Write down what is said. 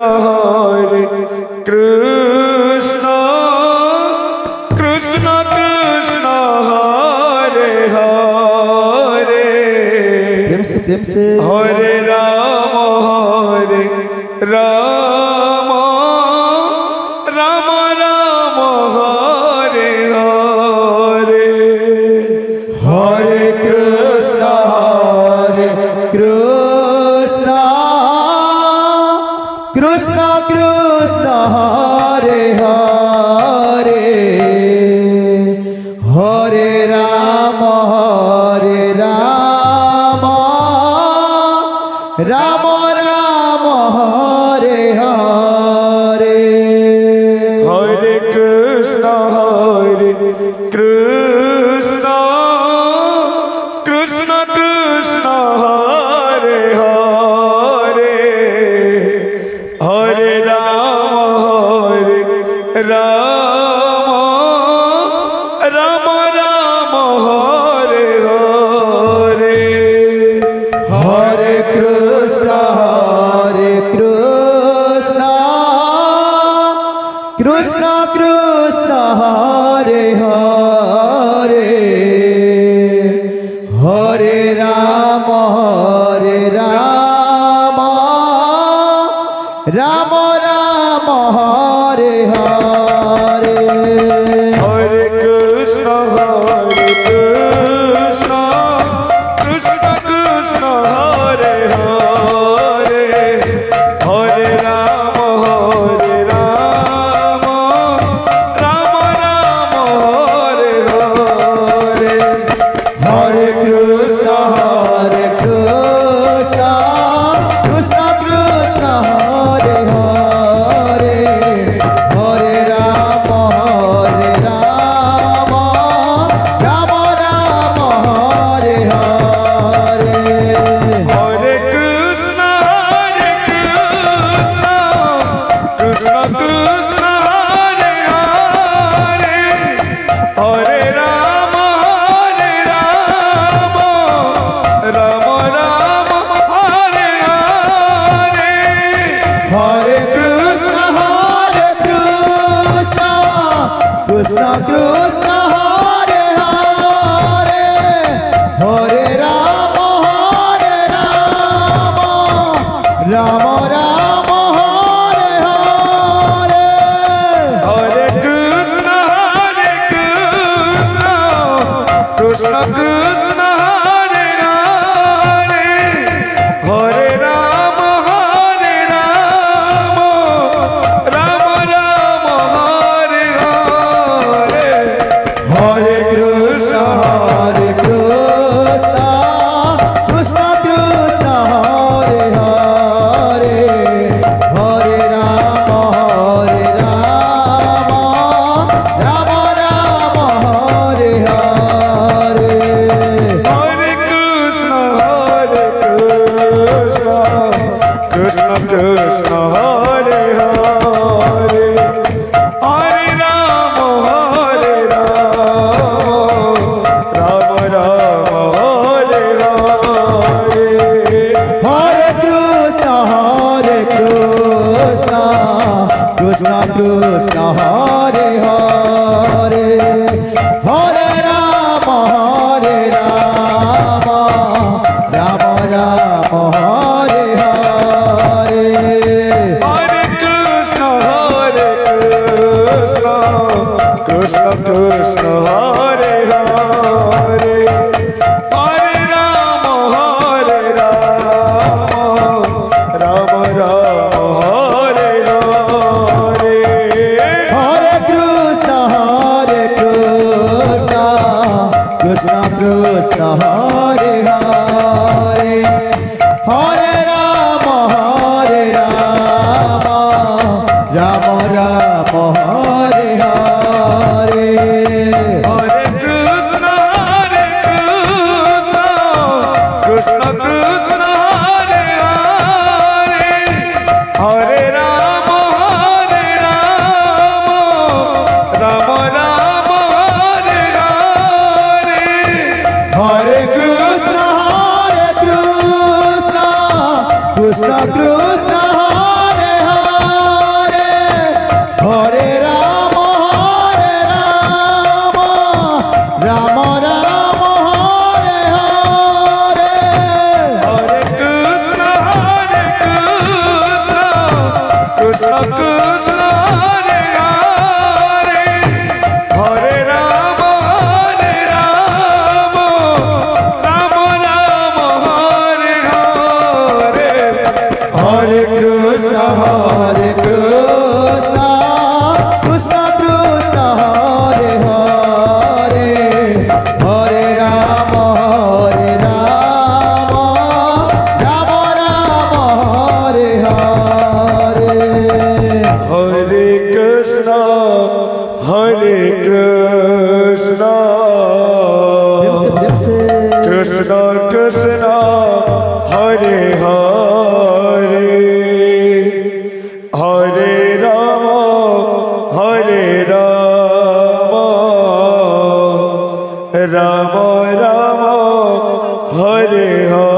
Hare Krishna, Krishna Krishna Hare Hare, Hare Rama, Rama Rama Hare Hare, Hare Krishna, Krishna Krishna Hare Hare, Hare Rama, Rama Rama Hare Hare, Hare Krishna, Krishna Krishna Krishna Hare Hare, Hare Rama, Rama Rama Hare Hare, Hare Krishna, Krishna Krishna Hare Hare, Hare Rama, Rama Rama Hare Hare, Hare Krishna, Krishna Krishna Krishna Hare Hare, Hare Rama, Rama Rama Hare Hare, Hare Krishna, Krishna Krishna Hare Hare, Hare Rama, Rama Rama Hare Hare, Hare Krishna, Krishna Krishna Hare Hare, Hare Rama, Rama Rama Hare Hare, Hare Krishna, Krishna Krishna Hare Hare, Hare Rama, Rama Rama Hare Hare, Hare Krishna, Krishna Krishna Hare Hare, Hare Rama, Rama Rama Hare Hare, Hare Krishna, Krishna Krishna Hare Hare, Hare Rama, Rama Rama Hare Hare, Hare Krishna, Krishna Krishna Hare Hare, Hare Rama, Rama Rama Hare Hare, Hare Krishna, Krishna Krishna Hare Hare, Hare Rama, Rama Rama Hare Hare, Hare Krishna, Krishna Krishna Hare Hare, Hare Rama, Rama Rama Hare Hare, Hare Krishna, Krishna Krishna Hare Hare, Hare Rama, Rama Rama Hare Hare, Hare Krishna, Krishna Krishna Hare Hare, Hare Rama, Rama Rama Hare Hare, Hare Krishna, Krishna Krishna Hare Hare, Hare Hare Hare Ram Ram Ram Hare Hare.